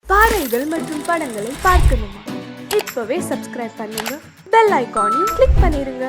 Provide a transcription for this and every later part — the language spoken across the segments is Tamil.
பாடல்கள் மற்றும் படங்களை பார்க்கணுமா? இப்பவே சப்ஸ்கிரைப் பண்ணுங்க, பெல் ஐகானையும் கிளிக் பண்ணிருங்க.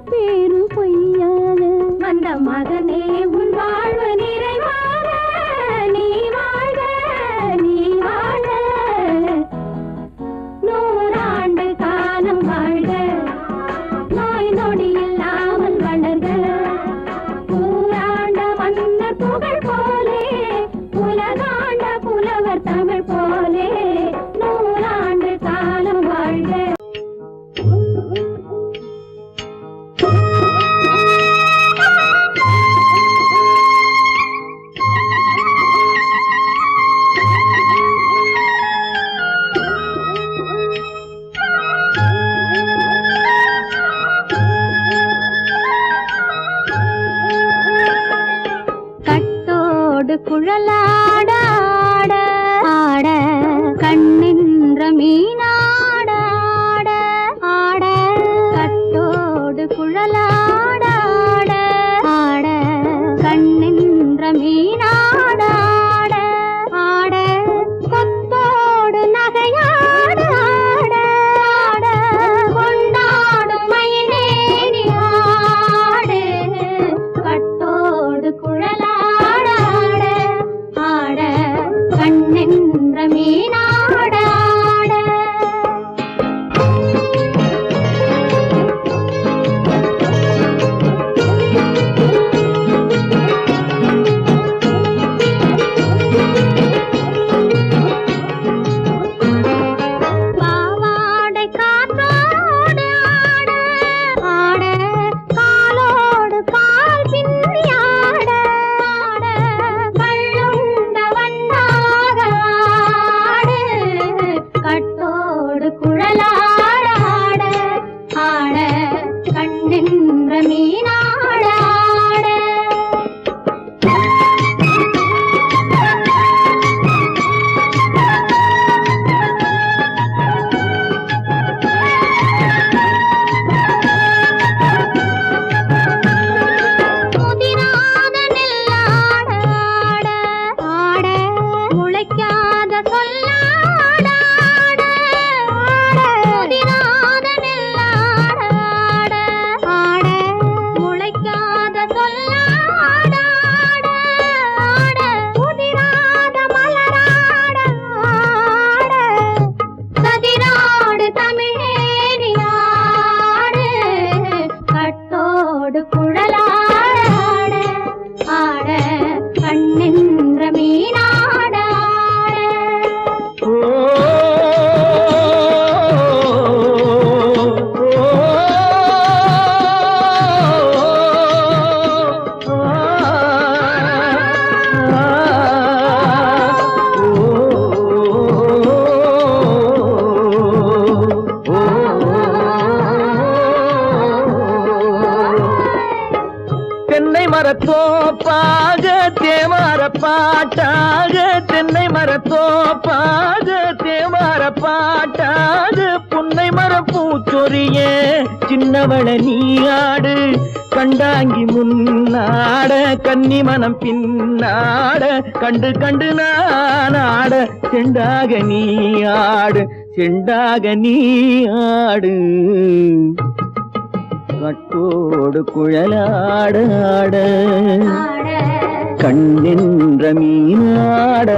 பேரும் பொய்யாக வந்த மகனே உன் வாழ்வு நிறைவாக நீ வாழ்க நீ வாழ்க நூறாண்டு காலம் வாழ்க நோய் நொடி இல்லாமல் வளர்க ஊராண்ட மன்னர் புகழ் போலே உலகாண்ட புலவர் தமிழ் போலே நூறாண்டு காலம் வாழ்க. குழலாட ஆட கண்ணின்ற மீனாட ஆட கட்டோடு குழலாட ஆட கண்ணின்ற மீனாட ஆட கொத்தோடு நகையாட ஆட கொண்டாடும் மயிலேறி ஆடு கட்டோடு குழலாட கண்ணென்ற மீனாட பாவாடை காற்றோடு ஆட காலோடு கால் பின்னி ஆட கள்ளுண்ட வண்ணாக ஆடு கட்டோடு குழலாட ஆட கண்ணென்ற மீனாட முதிராத நெல்லாட ஆட முளைக்காத சொல்லாட முதிராத நெல்லாட ஆட முளைக்காத சொல்லாட முதிராத மலராட சதிராடு தமிழேறி ஆடு கட்டோடு குழலாட ஆட கண்ணென்ற மீனாட தென்னை மரத்தோப்பாக தேமார பாட்டாக தென்னை மரத்தோப்பாக தேமார பாட்டாக புன்னை மரம் பூச்சொரிய சின்னவள நீயாடு கண்டாங்கி முன்னாட கன்னி மனம் பின்னாட கண்டு கண்டு நானாட செண்டாக நீயாடு செண்டாக நீயாடு கட்டோடு குழலாட கண்ணின்ற மீனாட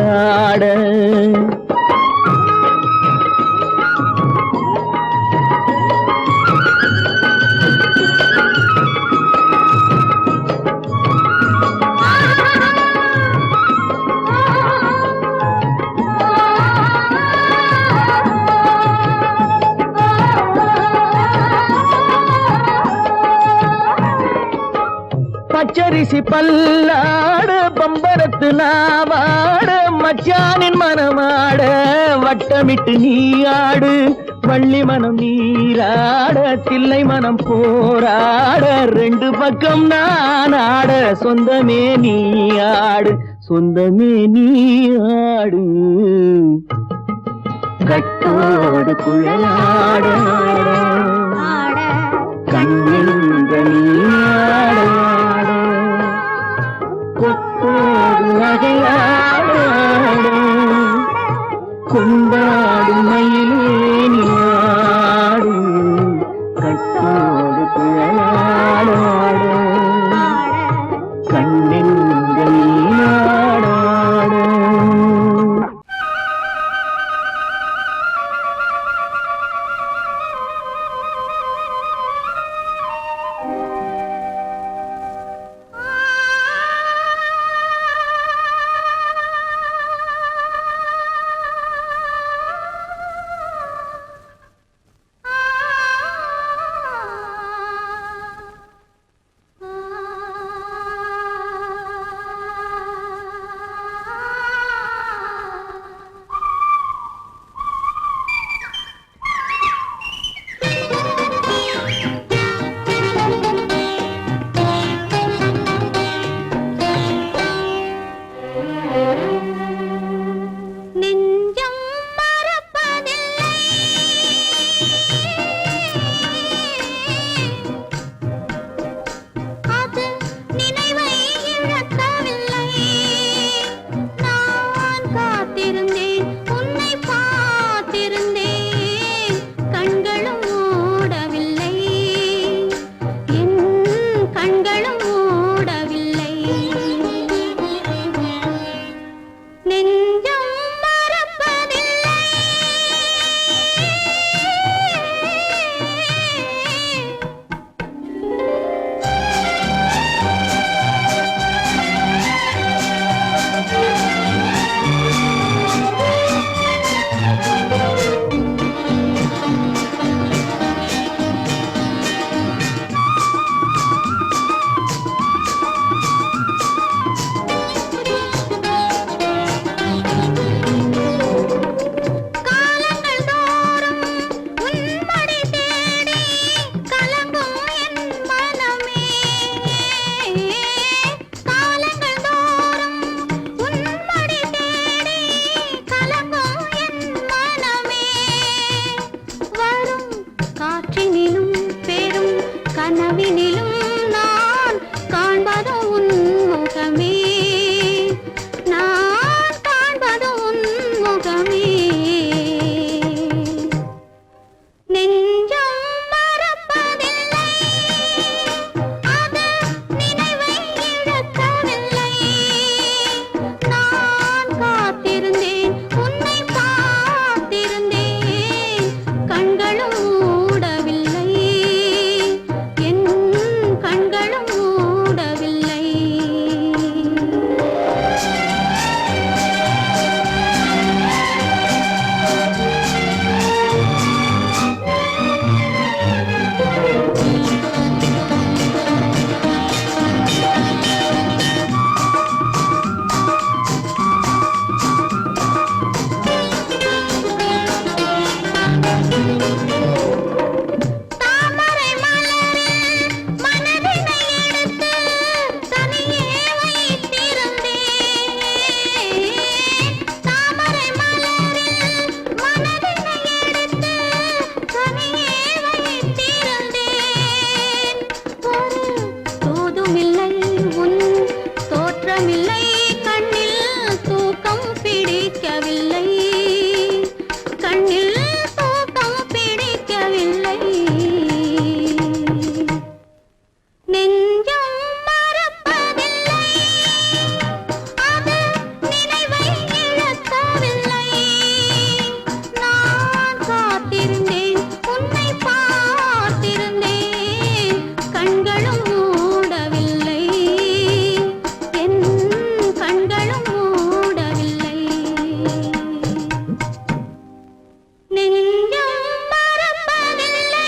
பச்சரிசி பல்லாட பம்பரத்து நாவாட மச்சானின் மனமாட வட்டமிட்டு நீயாடு வள்ளி மனம் நீராட தில்லை மனம் போராட ரெண்டு பக்கம் நான் ஆட சொந்தமே நீயாடு சொந்தமே நீயாடு கட்டோடு குழலாட கண்ணின்ற நீயாட கொத்தோடு நகையாட கொண்டாடும் மயிலே நீயாடு கட்டோடு குழலாட கனவினிலும் நான் காண்பது உன் முகமே, நான் காண்பது உன் முகமே. நெஞ்சம் மறப்பதில்லை, அது நினைவை இழக்கவில்லை. நான் காத்திருந்தேன், உன்னை பார்த்திருந்தேன், கண்களும் மூடவில்லை, என் கண்களும் மூடவில்லை. தாமரை மலரில் மனதினை எடுத்து தனியே வைத்திருந்தேன். தாமரை மலரில் மனதினை எடுத்து தனியே வைத்திருந்தேன். ஒரு தூதுமில்லை, உன் தோற்றமில்லை, கண்ணில் தூக்கம் பிடிக்கவில்லை, கண்ணில் தூக்கம் பிடிக்கவில்லை. நெஞ்சம் மறப்பதில்லை, அது நினைவை இழக்கவில்லை. நான் காத்திருந்தேன், உன்னை பார்த்திருந்தேன், கண்களும் மூடவில்லை, என் கண்களும் மூடவில்லை. நெஞ்சம் மறப்பதில்லை.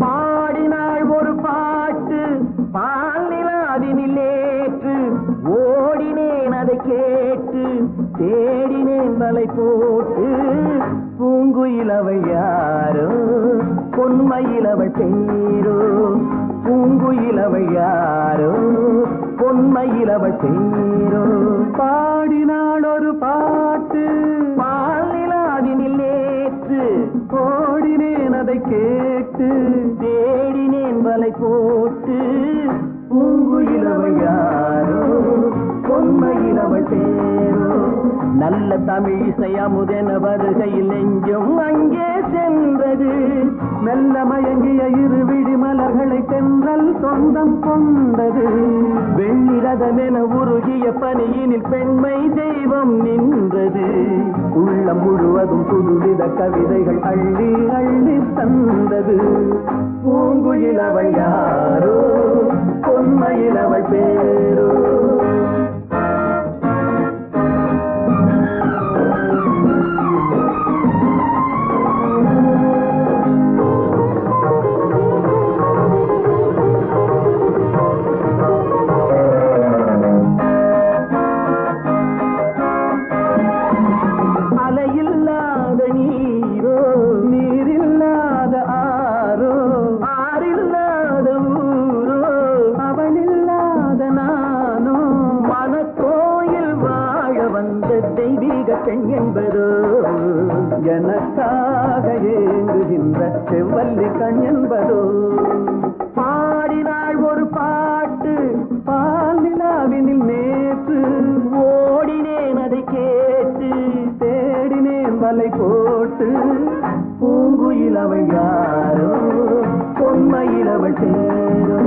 பாடினாள் ஒரு பாட்டு பாலிலாதினிலேற்று, ஓடினேன் அதை கேட்டு, தேடினேன் வலை போட்டு. பூங்குயிலவள் யாரோ, பொன்மயிலவள் பேரோ, பூங்குயிலவள் யாரோ, பொன்மயிலவள் பேரோ. பாடினாள் ஒரு பாட்டு பாலிலாதினிலேற்று, ஓடினேன் அதை கேட்டு, தேடினேன் வலை போட்டு. பூங்குயிலவள் யாரோ, பொன்மயிலவள் பேரோ. நல்ல தமிழ் இசை அமுதென வருகையில் நெஞ்சும் அங்கே சென்றது. மெல்ல மயங்கிய இரு விழி மலர்களை தென்றல் சொந்தம் கொண்டது. வெள்ளிரதமென உருகிய பனியினில் பெண்மை தெய்வம் நின்றது. உள்ளம் முழுவதும் புதுவித கவிதைகள் அள்ளி அள்ளி தந்தது. பூங்குயிலவள் யாரோ, பொன்மயிலவள் பேரோ. அலையில்லாத நீரோ, நீரில்லாத ஆரோ, ஆறில்லாத ஊரோ, அவளில்லாத நானோ. மனக்கோயில் வாழ வந்த தெய்வீக பெண் என்பதோ, எனக்காக ஏங்குகின்ற செவ்வல்லி கண் என்பதோ. பாடினாள் ஒரு பாட்டு பால் நிலாவினில் நேற்று, ஓடினேன் அதை கேட்டு, தேடினேன் வலை போட்டு. பூங்குயிலவள் யாரோ, பொன்மயிலவள் பேரோ.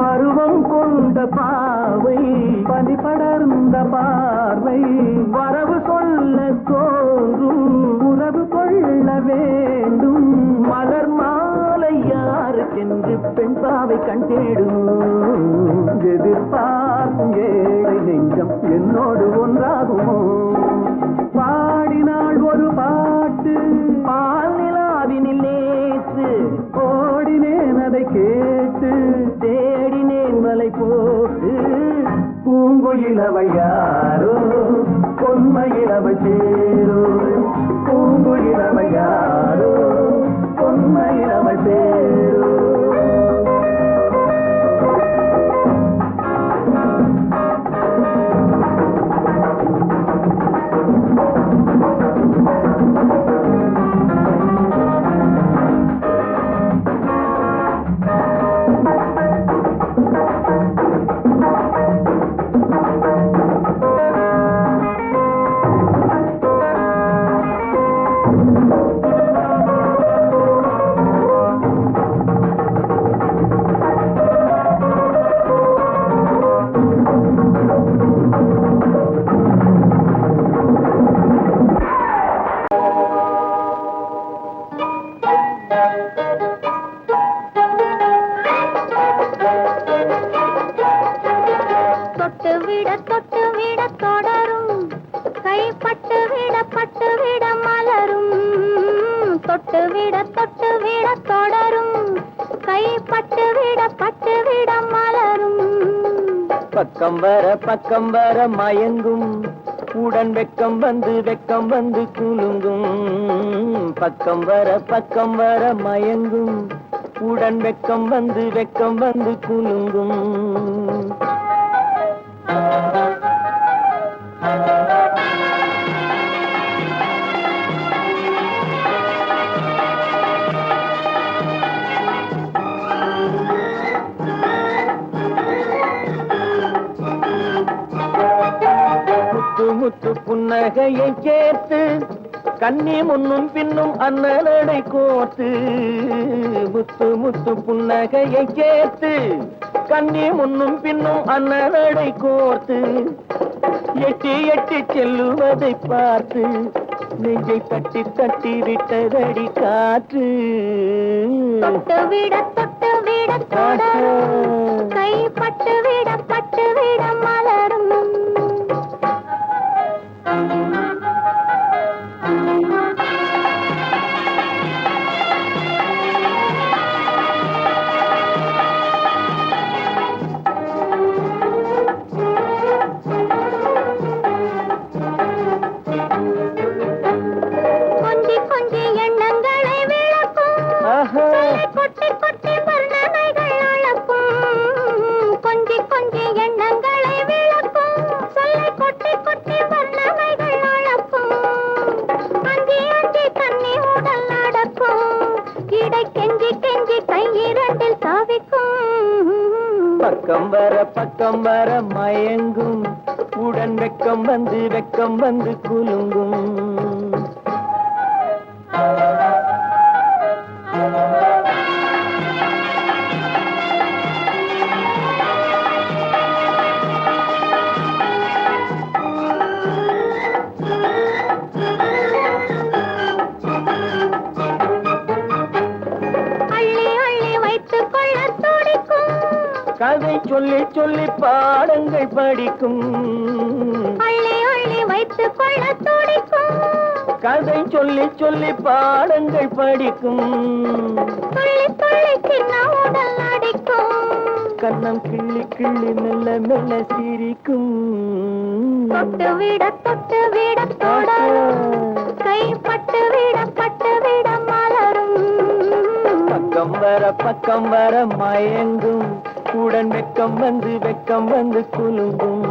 பருவம் கொண்ட பாவை, பனி படர்ந்த பார்வை, வரவு சொல்ல தோன்றும், உறவு கொள்ள வேண்டும். மலர் மாலை யாருக்கு எனக்கென்று பெண் பாவை கண் தேடும் எதிர்பார்க்கும் ஏழை நெஞ்சம் என்னோடு ஒன்றாகுமோ பாடினாள் ஒரு பாட்டு பால் நிலாவினில் நேற்று ஓடினேன் அதை கேட்டு தேடினேன் மலை போட்டு பூங்குயிலவள் யாரோ பொன்மயிலவள் சேரோ பூங்குயிலவள் யாரோ பொன்மயிலவள் சேரோ தொட்டு விட தொடரும் கைப்பட்டு விட மலரும் தொட்டு விட தொடரும் கைப்பட்டு விட மலரும் பக்கம் வர மயங்கும் உடன் வெக்கம் வந்து குலுங்கும் பக்கம் வர மயங்கும் உடன் வெக்கம் வந்து குலுங்கும் முத்து புன்னகையை சேர்த்து கண்ணி முன்னும் பின்னும் அண்ணலடை கோர்த்து முத்து புன்னகையை சேர்த்து கண்ணி முன்னும் பின்னும் அண்ணலடை கோர்த்து எட்டி செல்லுவதை பார்த்து நெஞ்சை தட்டி விட்டதடி காற்று தொட்டு விட தொடரும் கைப்பட்டு விட மலரும் கொஞ்சி எண்ணங்களை விளக்கும் கொட்டி வர்ணனைகள் அளக்கும் கொஞ்சி எண்ணங்களை விளக்கும் சொல்லை கொட்டி வர்ணனைகள் அளக்கும் அஞ்சி கண்ணி உடல் நடக்கும் இடை கெஞ்சி கையிரண்டில் சாவிக்கும் பக்கம் வர மயங்கும் உடன் வெக்கம் வந்து குலுங்கும் கதை சொல்லி பாடங்கள் படிக்கும் அள்ளி வைத்துக் கொள்ள துடிக்கும் கதை சொல்லி பாடங்கள் படிக்கும் துள்ளி சின்ன உடல் அடிக்கும் கண்ணம் கிள்ளி மெல்ல சிரிக்கும் தொட்டு விட தொடரும் கைப்பட்டு விட மலரும் பக்கம் வர மயங்கும் உடன் வெக்கம் வந்து குலுங்கும்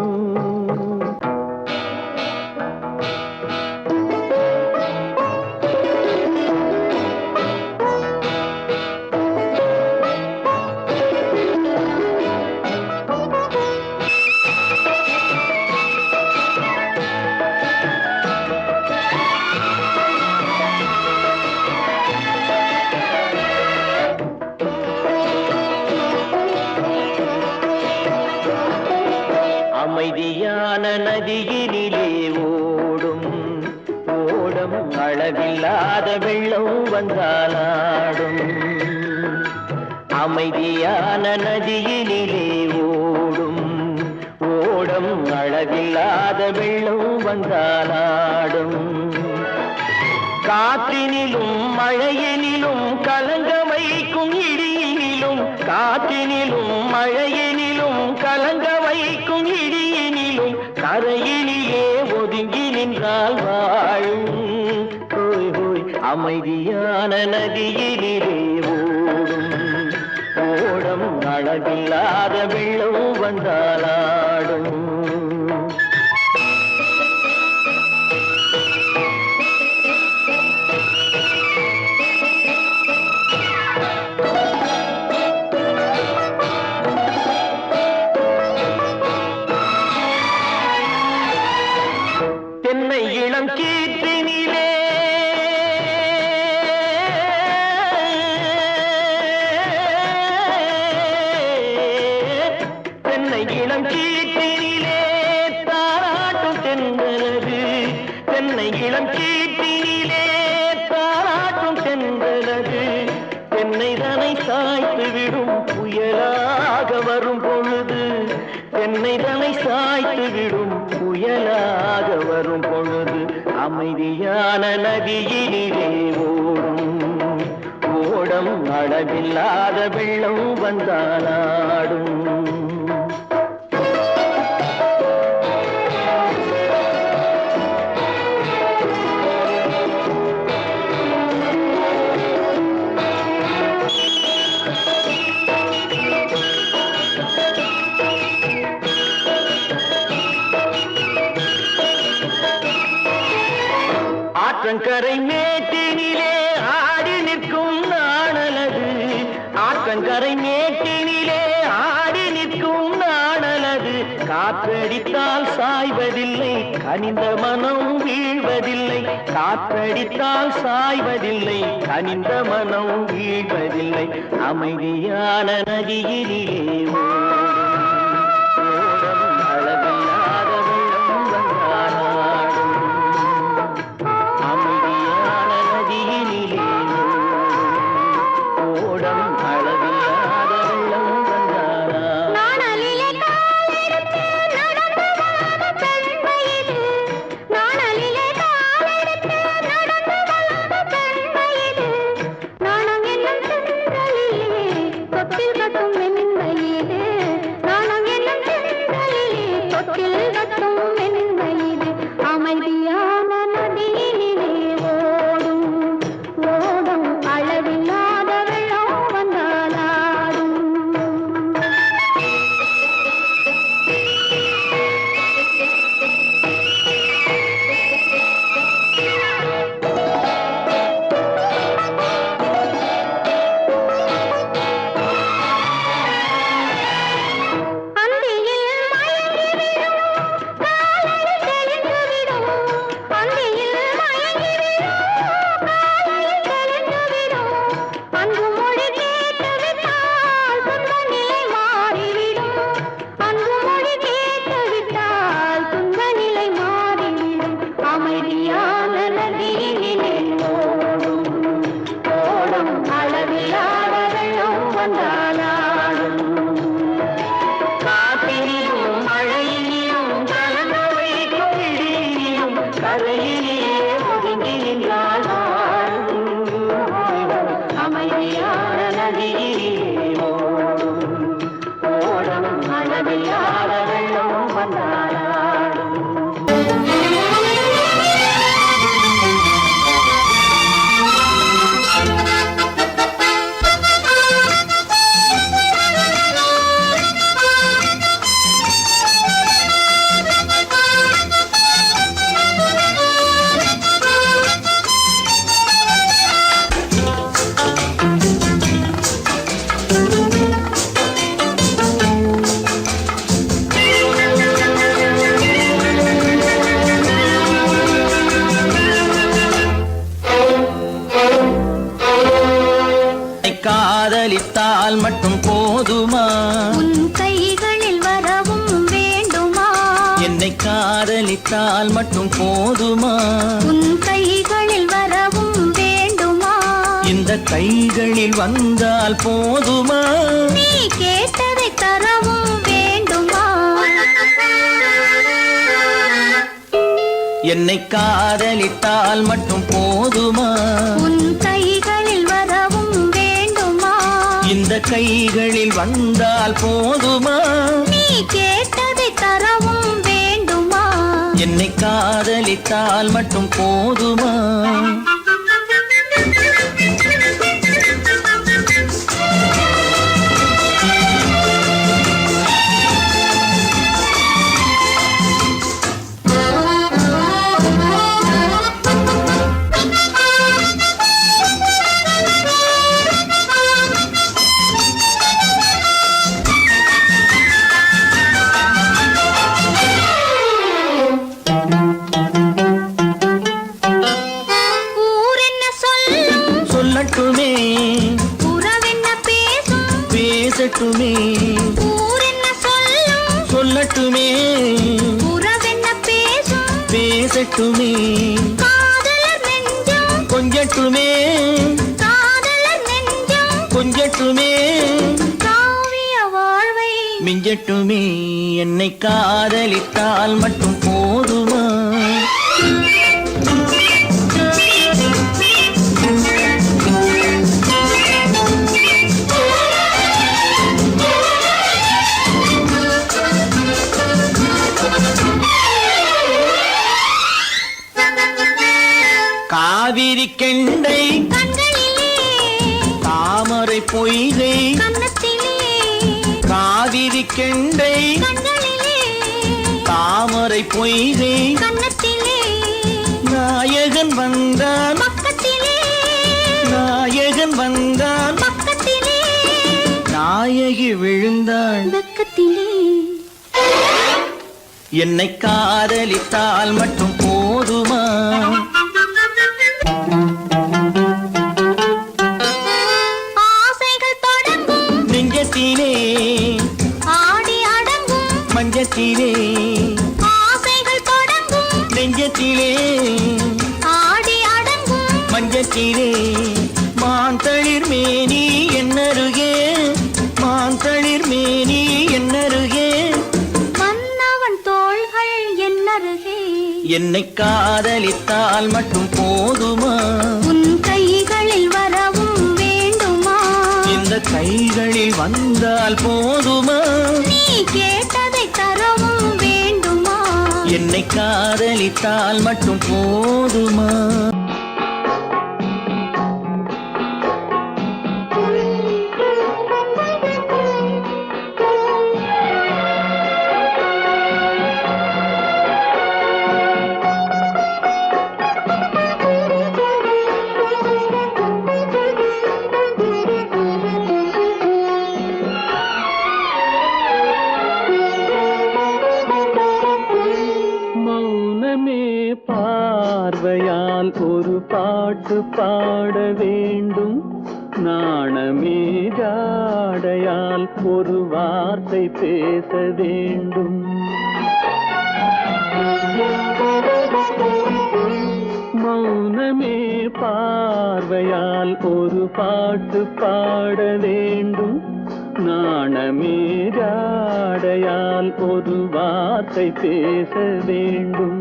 அமைதியான நதியினிலே ஓடும் அளவில்லாத வெள்ளம் வந்தாலாடும் அமைதியான நதியினிலே ஓடும் ஓடம் அளவில்லாத வெள்ளம் வந்தாலாடும் காற்றினிலும் மழையினிலும் கலங்க வைக்கும் இடியினிலும் காற்றினிலும் மழையினிலும் கலங்க வைக்கும் இடியினிலும் கரையினிலே ஒதுங்கி நின்றால் வாழும் ஹோய் ஹோய் அமைதியான நதியினிலே ஓடும் ஓடம் அளவில்லாத வெள்ளம் வந்தாலாடும் தென்னை இளம் கீற்றினிலே தென்னை இளம் கீற்றினிலே தாராட்டும் தென்றலது தென்னை இளம் கீற்றினிலே தாராட்டும் தென்றலது தென்னை தனை சாய்த்து விடும் புயலாக வரும் பொழுது தென்னை தனை சாய்த்து விடும் புயலாக வரும் பொழுது அமைதியான நதியினிலே ஓடும் ஓடம் அளவில்லாத வெள்ளம் வந்தாலாடும் ஆற்றங்கரை மேட்டினிலே ஆடி நிற்கும் நாணலது ஆற்றங்கரை மேட்டினிலே ஆடி நிற்கும் நாணலது காற்றடித்தால் சாய்வதில்லை கனிந்த மனம் வீழ்வதில்லை காற்றடித்தால் சாய்வதில்லை கனிந்த மனம் வீழ்வதில்லை அமைதியான நதியினிலே ஓடும் அளவில்லாத வெள்ளம் வந்தாலாடும் அமைதியான நதியினிலே ஓடம் அளவில்லாத வெள்ளம் வந்தாலாடும் நாணலிலே காலெடுத்து நடந்து வளர்ந்த பெண்மையிது நாணலிலே காலெடுத்து நடந்து வளர்ந்த பெண்மையிது நாணம் என்னும் செந்தலிலே தொட்டில் கட்டும் மென்மையிது நாணம் என்னும் செந்தலிலே தொட்டில் கட்டும் மென்மையிது அமைதியான நதியினிலே ஓடும் ஓடும் அளவில்லாத வெள்ளம் வந்தாலாடும் அந்தியில் மயங்கிவிடும் காலையில் தெளிந்துவிடும் அந்தியில் மயங்கிவிடும் காலையில் தெளிந்துவிடும் அன்பு மொழி கேட்டுவிட்டால் துன்ப நிலை மாறிவிடும் அன்பு மொழி கேட்டுவிட்டால் துன்ப நிலை மாறிவிடும் அமைதியான நதியினிலே ஓடும் ஓடும் அளவில்லாத வெள்ளம் வந்தாலாடும் காற்றினிலும் மழையினிலும் கலங்க வைக்கும் இடியினிலும் கரையிலே ஒதுங்கி நின்றால் வாழும் அமைதியான நதியிலே ஓடும் ஓடம் அளவில்லாத வெள்ளம் வந்தாலாடும் காதலித்தால் மட்டும் போதுமா உன் கைகளில் வரவும் வேண்டுமா என்னை காதலித்தால் மட்டும் போதுமா உன் கைகளில் வரவும் வேண்டுமா இந்த இந்த கைகளில் வந்தால் போதுமா நீ கேட்டதை தரவும் வேண்டுமா என்னை காதலித்தால் மட்டும் போதுமா உன் கைகளில் வரவும் வேண்டுமா இந்த கைகளில் வந்தால் போதுமா நீ கேட்டதை தரவும் வேண்டுமா என்னை காதலித்தால் மட்டும் போதுமா சொல்லட்டுமே உறவென்ன பேசும் பேசட்டுமே ஊரென்ன சொல்லும் சொல்லட்டுமே உறவென்ன பேசும் பேசட்டுமே காதலர் நெஞ்சம் கொஞ்சட்டுமே காதலர் நெஞ்சம் கொஞ்சட்டுமே காவிய வாழ்வை மிஞ்சட்டுமே என்னை காதலித்தால் மட்டும் போதுமா காவிரி கெண்டை கண்களிலே தாமரை பொய்கை கன்னத்திலே காவிரி கெண்டை கண்களிலே தாமரை பொய்கை கன்னத்திலே நாயகன் வந்தான் பக்கத்திலே நாயகன் வந்தான் பக்கத்திலே நாயகி விழுந்தாள் பக்கத்திலே என்னை காதலித்தால் மட்டும் போதுமா ஆசைகள் தொடங்கும் நெஞ்சத்திலே ஆடி அடங்கும் மஞ்சத்திலே ஆசைகள் தொடங்கும் நெஞ்சத்திலே ஆடி அடங்கும் மஞ்சத்திலே மாந்தளிர் மேனி என்னருகே மாந்தளிர் மேனி என்னருகே மன்னவன் தோள்கள் என்னருகே என்னை காதலித்தால் மட்டும் போதுமா உன் கைகளில் வரவும் வேண்டுமா இந்த கைகளில் வந்தால் போதுமா நீ கேட்டதை தரவும் வேண்டுமா என்னை காதலித்தால் மட்டும் போதுமா மௌனமே பார்வையால் ஒரு பாட்டு பாட வேண்டும் நாணமே ஜாடையால் ஒரு வார்த்தை பேச வேண்டும் மௌனமே பார்வையால் ஒரு பாட்டு பாட வேண்டும் நாணமே ஜாடையால் ஒரு வார்த்தை பேச வேண்டும்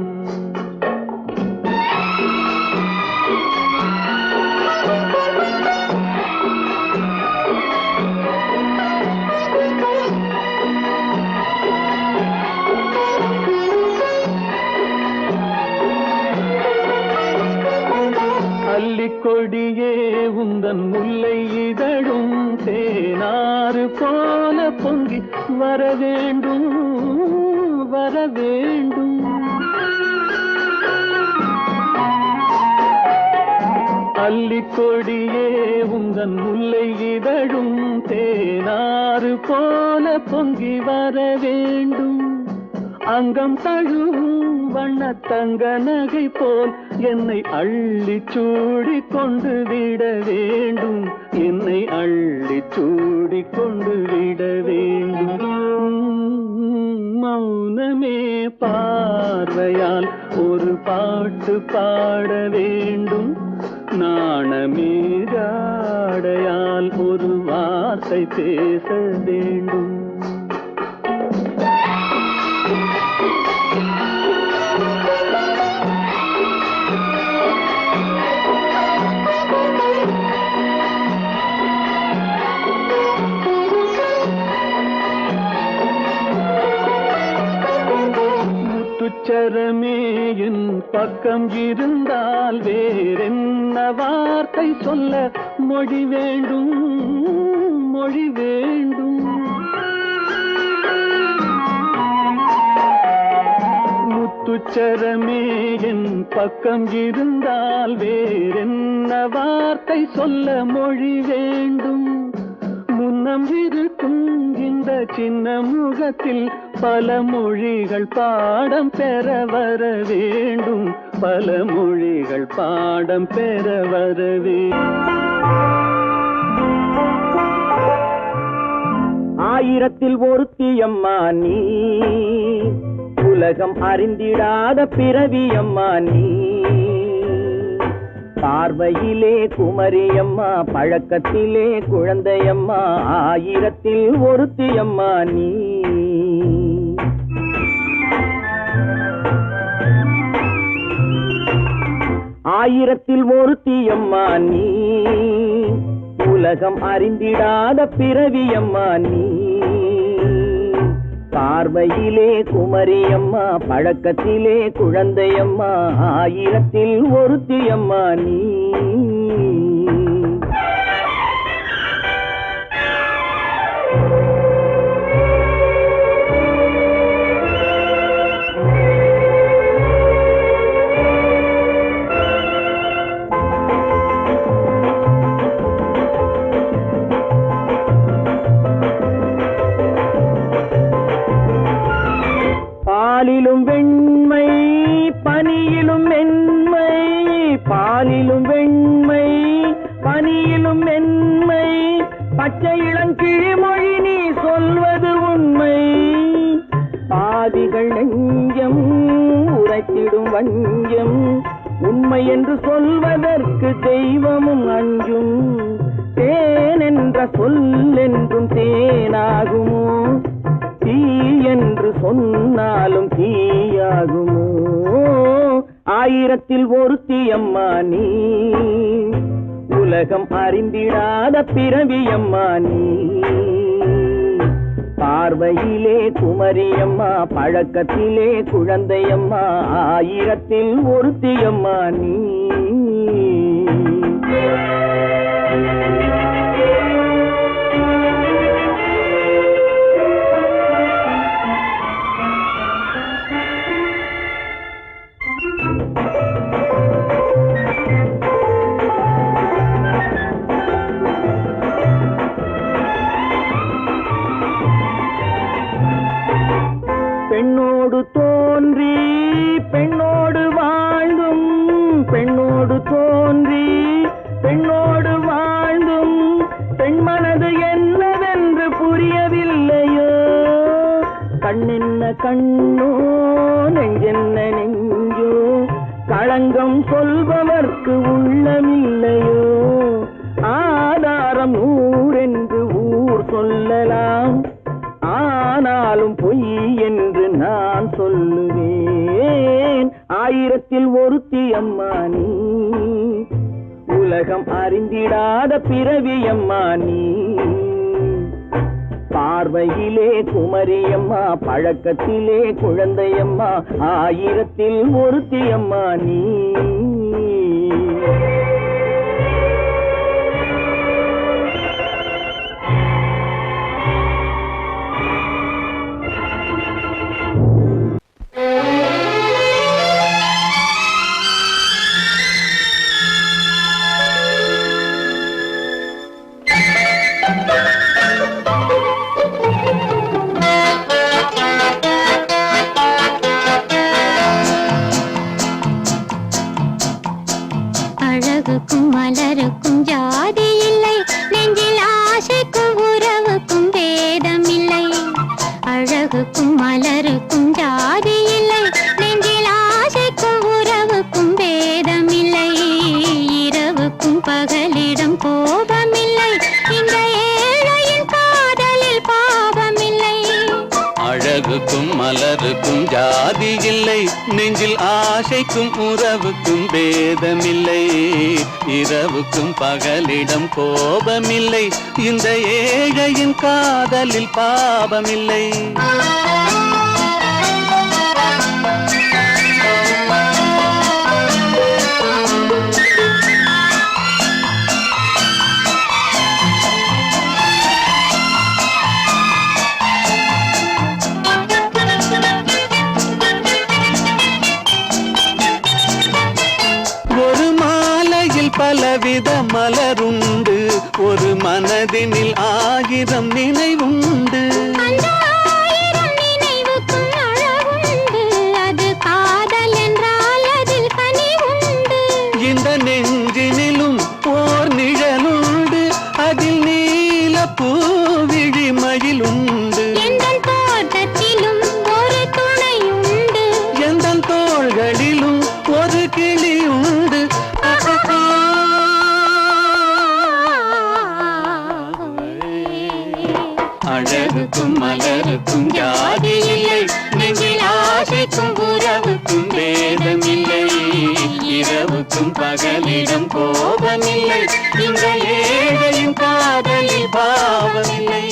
அல்லிக்கொடியே உந்தன் முல்லை இதழும் தேனாறு போல பொங்கி வர வேண்டும் வர வேண்டும் அல்லிக்கொடியே உந்தன் முல்லை இதழும் தேனாறு போல பொங்கி வர வேண்டும் அங்கம் தழுவும் வண்ணத்தங்க நகை போல் என்னை அள்ளி சூடி கொண்டு விட வேண்டும் என்னை அள்ளி சூடி கொண்டு விட வேண்டும் மௌனமே பார்வையால் ஒரு பாட்டு பாட வேண்டும் நாணமேகாடையால் ஒரு வார்த்தை பேச வேண்டும். முத்துச்சரமே என் பக்கம் இருந்தால் வேறென்ன வார்த்தை சொல்ல மொழி வேண்டும், மொழி வேண்டும். முத்துச்சரமே என் பக்கம் இருந்தால் வேறென்ன வார்த்தை சொல்ல மொழி வேண்டும். முன்னம் இருக்கும் இந்த சின்ன முகத்தில் பல மொழிகள் பாடம் பெற வர வேண்டும், பல மொழிகள் பாடம் பெற வர வேண்டும். ஆயிரத்தில் ஒருத்தியம்மா நீ, உலகம் அறிந்திடாத பிறவியம்மா நீ. பார்வையிலே குமரியம்மா, பழக்கத்திலே குழந்தையம்மா, ஆயிரத்தில் ஒருத்தியம்மா நீ. ஆயிரத்தில் ஒருத்தியம்மா நீ, உலகம் அறிந்திடாத பிறவியம்மா நீ. பார்வையிலே குமரியம்மா, பழக்கத்திலே குழந்தையம்மா, ஆயிரத்தில் ஒருத்தியம்மா நீ. பாலிலும் வெண்மை பனியிலும் மென்மை, பாலிலும் வெண்மை பனியிலும் மென்மை, பச்சை இளங்கிழிமொழி நீ சொல்வது உண்மை. பாதிகள் நெஞ்சம் உரைத்திடும் வஞ்சம், உண்மை என்று சொல்வதற்கு தெய்வமும் அஞ்சும். தேன் என்ற சொல் என்றும் தேனாகுமோ, தீ என்று சொன்னாலும் தீயாகுமோ. ஆயிரத்தில் ஒருத்தியம்மா நீ, உலகம் அறிந்திடாத பிறவியம்மா நீ. பார்வையிலே குமரியம்மா, பழக்கத்திலே குழந்தையம்மா, ஆயிரத்தில் ஒருத்தியம்மா நீ. பெண்ணோடு தோன்றி பெண்ணோடு வாழ்ந்தும், பெண்ணோடு தோன்றி பெண்ணோடு வாழ்ந்தும், பெண் மனது என்னவென்று புரியவில்லையோ. கண்ணென்ன கண்ணோ, நெஞ்சென்ன நெஞ்சோ, களங்கம் சொல்பவர்க்கு உள்ளமில்லையோ. ஆதாரம் ஊரென்று ஊர் சொல்லலாம், ஆனாலும் பொய் என்று நான் சொல்லுவேன். ஆயிரத்தில் ஒருத்தியம்மா நீ, உலகம் அறிந்திடாத பிறவியம்மா நீ. பார்வையிலே குமரியம்மா, பழக்கத்திலே குழந்தையம்மா, ஆயிரத்தில் ஒருத்தியம்மா நீ. அழகுக்கும் மலருக்கும் ஜாதி இல்லை, நெஞ்சில் ஆசைக்கும் உறவுக்கும் பேதமில்லை. இரவுக்கும் பகலிடம் கோபமில்லை, இந்த ஏழையின் காதலில் பாவமில்லை. பலவித மலருண்டு, ஒரு மனதினில் 1000 நினைவுண்டு. இந்த நெஞ்சினிலும் ஓர் நிழலுண்டு, அதில் நீல பூவிழி மயிலுண்டு. எந்தன் தோட்டத்திலும் ஒரு துணையுண்டு, எந்தன் தோள்களிலும் ஒரு கிளியுண்டு. அழகுக்கும் மலருக்கும் ஜாதி இல்லை, நெஞ்சில் ஆசைக்கும் உறவுக்கும் பேதமில்லை. இரவுக்கும் பகலிடம் கோபமில்லை, இந்த ஏழையின் காதலில் பாவமில்லை.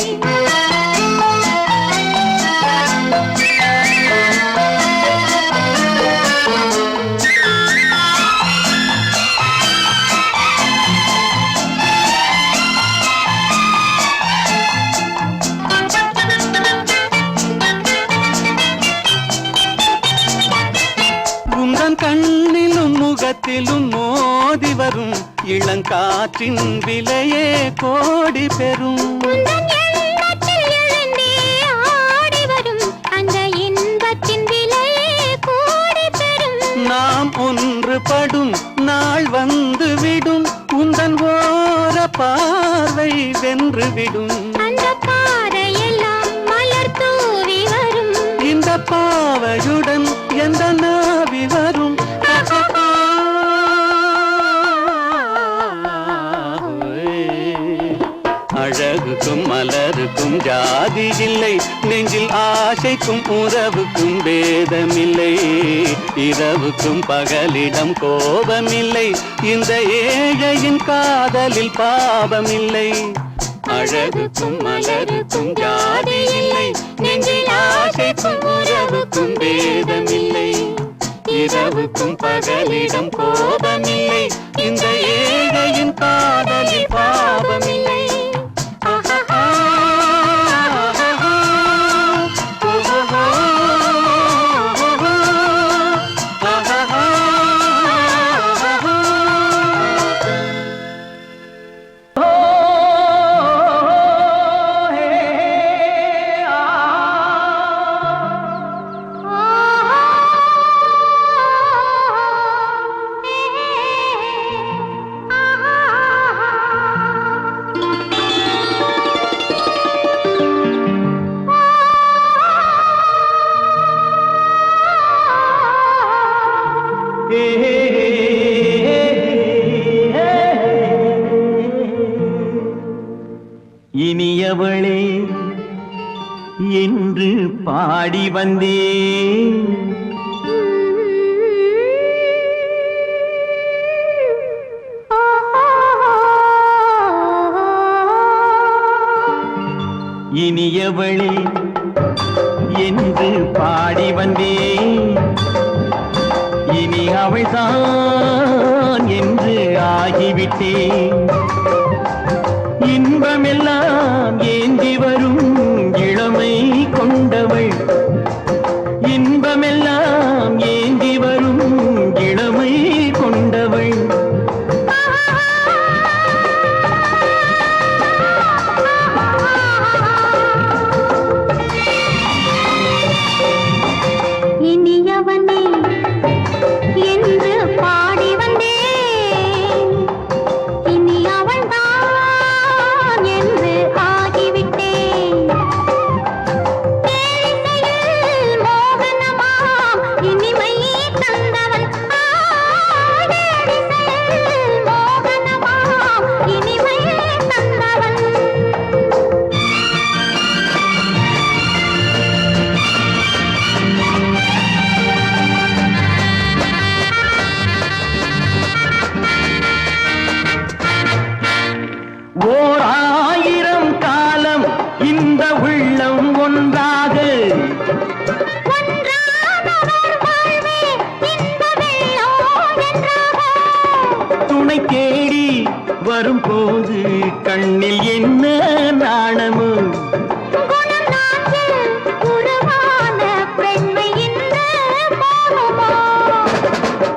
கண்ணிலும் முகத்திலும் மோதி வரும் இளங்காற்றின் விலையே கோடி பெறும். நாம் ஒன்றுபடும் நாள் வந்து விடும், உந்தன் ஓர பார்வை வென்றுவிடும். இந்த பாவையுடன் எந்த நாவி வரும். அழகுக்கும் மலருக்கும் ஜாதி இல்லை, நெஞ்சில் ஆசைக்கும் உறவுக்கும் பேதமில்லை. இரவுக்கும் பகலிடம் கோபமில்லை, இந்த ஏழையின் காதலில் பாவமில்லை. அழகுக்கும் மலருக்கும் ஜாதி இல்லை, நெஞ்சில் ஆசைக்கும் உறவுக்கும் பேதமில்லை. இரவுக்கும் பகலிடம் கோபமில்லை, இந்த ஏழையின் காதலில் பாவமில்லை. இனியவளே என்று பாடி வந்தேன், இனியவளே என்று பாடி வந்தேன். இனி அவள்தான் என்று ஆகிவிட்டேன். இன்பமெல்லாம் ஏந்தி வரும் இளமை கொண்டவள், இன்பமெல்லாம் ஏந்தி வரும் இளமை கொண்டவள். இனியவனே என்று பாடி வந்தேன், இனி அவள்தான் என்று ஆகிவிட்டேன். தேனிசையில் உள்ளம் ஒன்றாக துணை தேடி வரும்போது கண்ணில் என்ன நாணமோ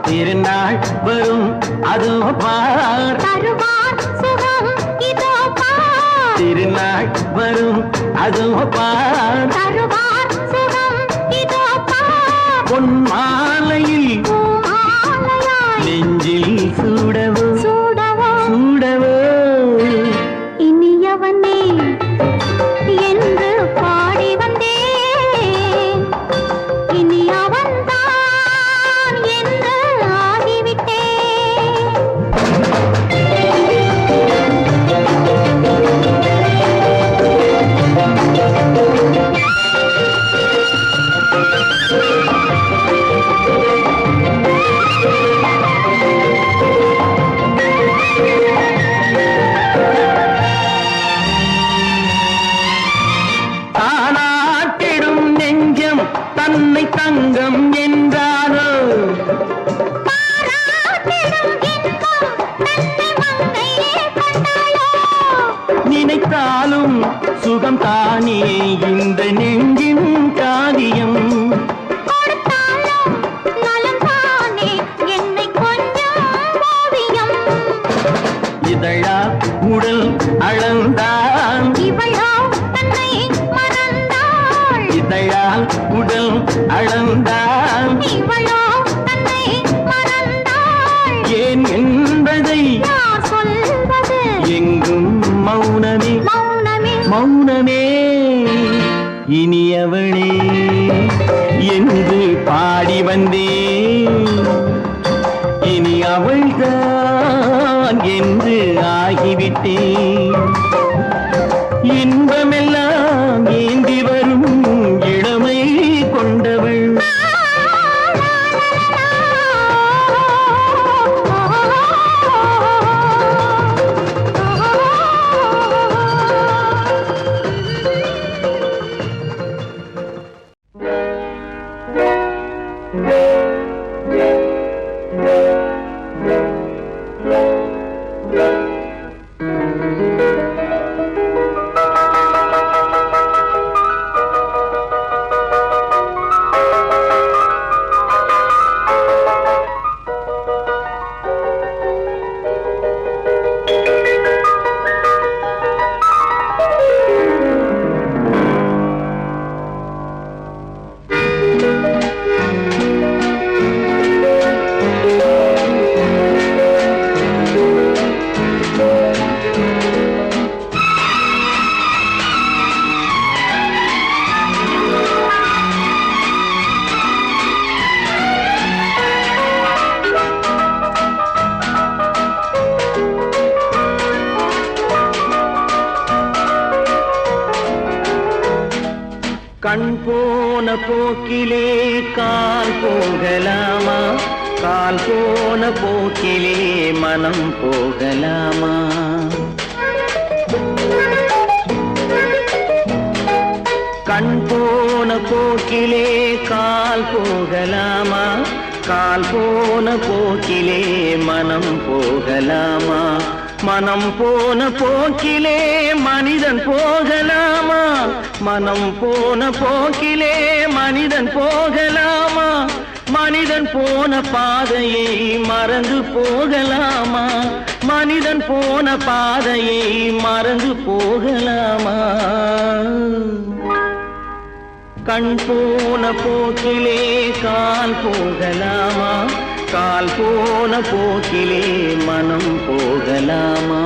திருநாள் வரும் அதோ பார் திருநாள் வரும் அதோ பார் பொன் மாலையில் நெஞ்சில் சூடவோ சூடவோ இனியவனே என்று பாடி வந்தேன் இனி அவன்தான் என்று ஆகிவிட்டேன் தானாட்டிடும் நெஞ்சம் தன்னை தங்கம் என்றாரோ நினைத்தாலும் சுகம் தானே இந்த நெஞ்சின் காரியம் இதழா உடல் அளந்தான் இதழால் உடல் அளந்தான் ஏன் என்பதை எங்கும் மௌனமே மௌனமே இனியவளே என்று பாடி வந்தேன் இனி அவள்தான் என்று ஆகிவிட்டேன் இன்பமெல்லாம் ஏந்தி வரும் இளமை கொண்டவள் கண் போன போக்கிலே கால் போகலாமா கால் போன போக்கிலே மனம் போகலாமா கண் போன போக்கிலே கால் போகலாமா கால் போன போக்கிலே மனம் போகலாமா மனம் போன போக்கிலே மனிதன் போகலாமா மனம் போன போக்கிலே மனிதன் போகலாமா மனிதன் போன பாதையை மறந்து போகலாமா மனிதன் போன பாதையை மறந்து போகலாமா கண் போன போக்கிலே கால் போகலாமா கால் போன போக்கிலே மனம் போகலாமா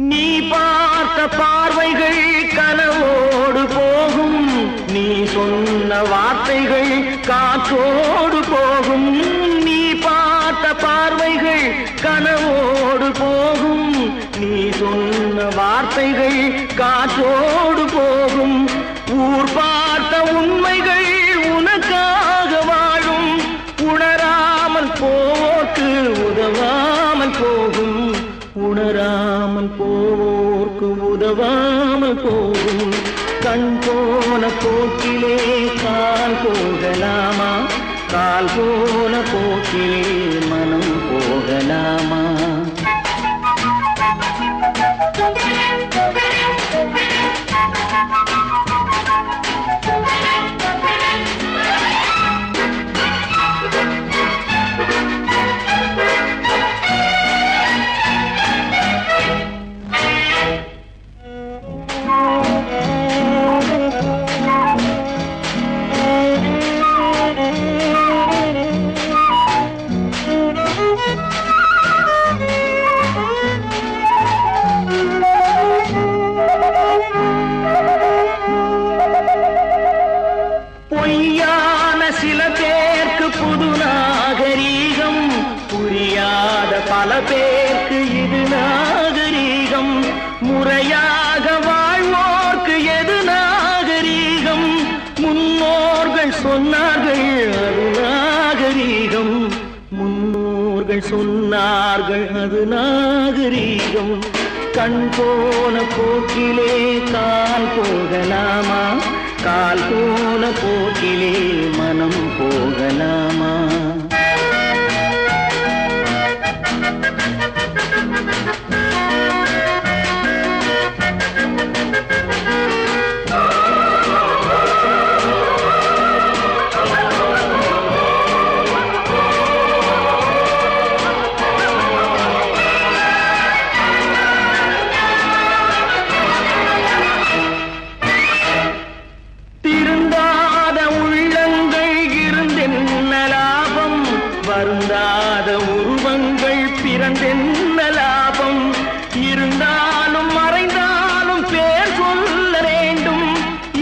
நீ பார்த்த பார்வைகள் கனவோடு போகும் நீ சொன்ன வார்த்தைகள் காற்றோடு போகும் நீ ஆசைகள் காற்றோடு போகும். ஊர் பார்த்த உண்மைகள் உனக்காக வாழும். உணராமல் போவோர்க்கு உதவாமல் போகும். உணராமல் போவோர்க்கு உதவாமல் போகும். கண் போன போக்கிலே கால் போகலாமா? கால் போன போக்கிலே மனம் போகலாமா? பொய்யான சில பேருக்கு புது நாகரீகம். புரியாத பல பேருக்கு இது நாகரீகம். முறையாக வாழ்வோர்க்கு எது நாகரீகம்? முன்னோர்கள் சொன்னார்கள் அது நாகரீகம். முன்னோர்கள் சொன்னார்கள் அது நாகரீகம். கண் போன போக்கிலே கால் போகலாமா? கால் போன போக்கிலே மனம் போகலாமா? திருந்தாத உள்ளங்கள் இருந்தென்ன லாபம்? வருந்தாத உருவங்கள் பிறந்தென்ன லாபம்? இருந்தாலும் மறைந்தாலும் பேர் சொல்ல வேண்டும்.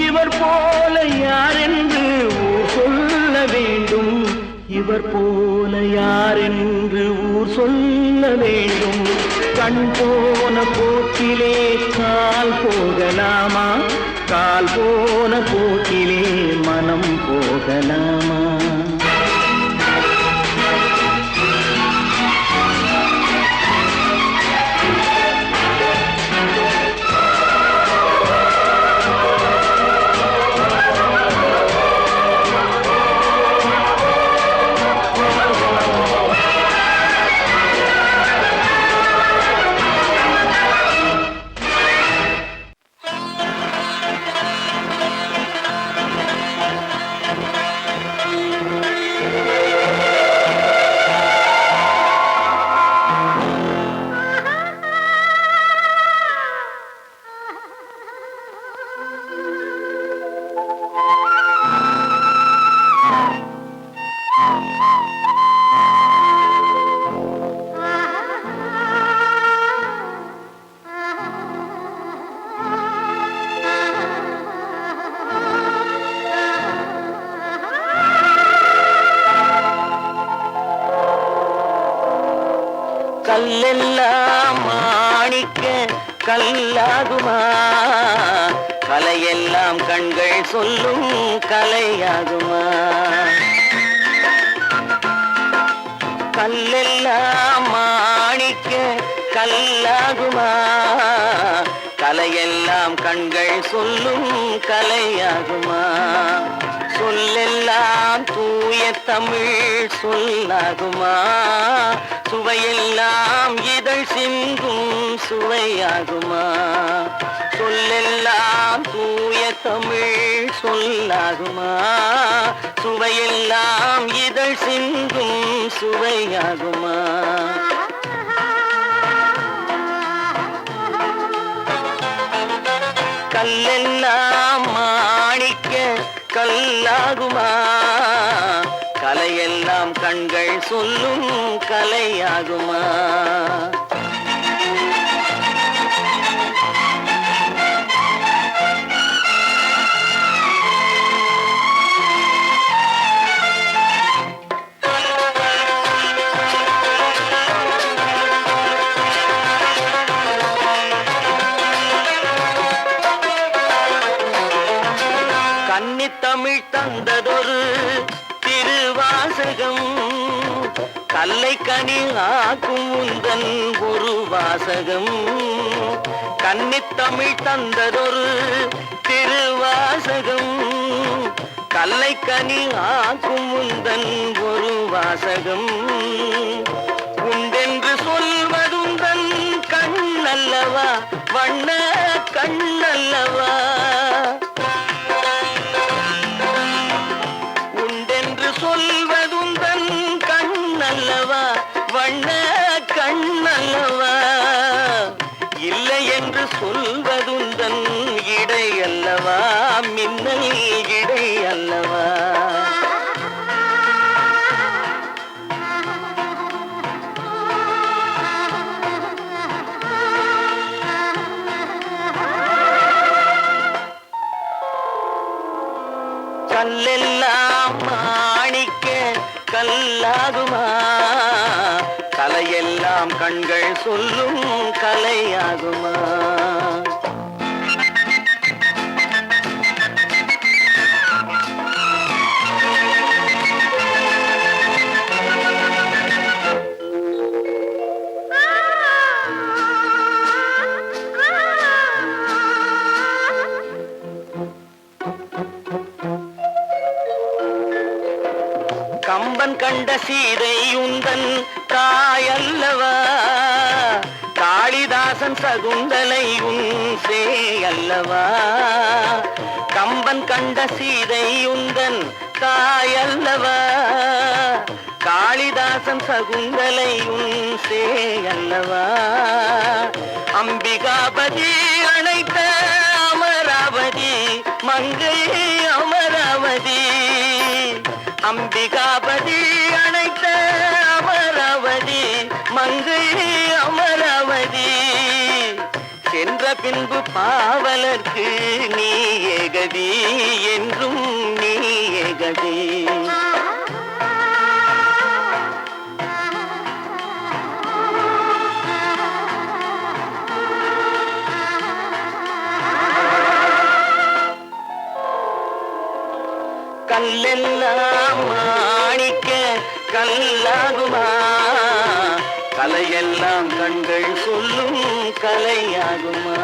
இவர் போல யாரென்று ஊர் சொல்ல வேண்டும். இவர் போல யாரென்று ஊர் சொல்ல வேண்டும். கண் போன போக்கிலே கால் போகலாமா? கால் போன போக்கிலே மனம் போகலாமா? கல்லெல்லாம் மாணிக்க கல்லாகுமா? கலையெல்லாம் கண்கள் சொல்லும் கலையாகுமா? கல்லெல்லாம் மாணிக்க கல்லாகுமா? கலையெல்லாம் கண்கள் சொல்லும் கலையாகுமா? சொல்லெல்லாம் தூய தமிழ் சொல்லாகுமா? சுவையெல்லாம் இதழ் சிந்தும் சுவையாகுமா? சொல்லெல்லாம் தூய தமிழ் சொல்லாகுமா? சுவையெல்லாம் இதழ் சிந்தும் சுவையாகுமா? கல்லெல்லாம் மாணிக்க கல்லாகுமா? கலையெல்லாம் கண்கள் சொல்லும் கலையாகுமா? கன்னித்தமிழ் தந்ததொரு திருவாசகம் கல்லை கனி ஆக்கும் உந்தன் ஒரு வாசகம் கன்னித்தமிழ் தந்ததொரு திருவாசகம் கல்லை கனி ஆக்கும் உந்தன் ஒரு வாசகம் உண்டென்று சொல்வதுந்தன் கண்ணல்லவா வண்ண கண்ணல்லவா உண்டென்று சொல்வதுந்தன் கண்ணல்லவா வண்ண கண்ணல்லவா இல்லை என்று சொல்வதுந்தன் இடை அல்லவா மின்னல் இடை அல்லவா கல்லெல்லாம் மாணிக்க கல்லாகுமா கலையெல்லாம் கண்கள் சொல்லும் கலையாகுமா கம்பன் கண்ட சீதை உந்தன் தாயல்லவா காளிதாசன் சகுந்தலை உன் சேயல்லவா கம்பன் கண்ட சீதை உந்தன் தாயல்லவா காளிதாசன் சகுந்தலை உன் சேயல்லவா அம்பிகாபதி அணைத்த அமராவதி மங்கை அமராவதி அம்பிகாபதி அணைத்த அமராவதி மங்கை அமராவதி சென்ற பின்பு பாவலர்க்கு நீ ஏகதி என்றும் நீ ஏகதி கல்லெல்லாம் மாணிக்க கல்லாகுமா கலையெல்லாம் கண்கள் சொல்லும் கலையாகுமா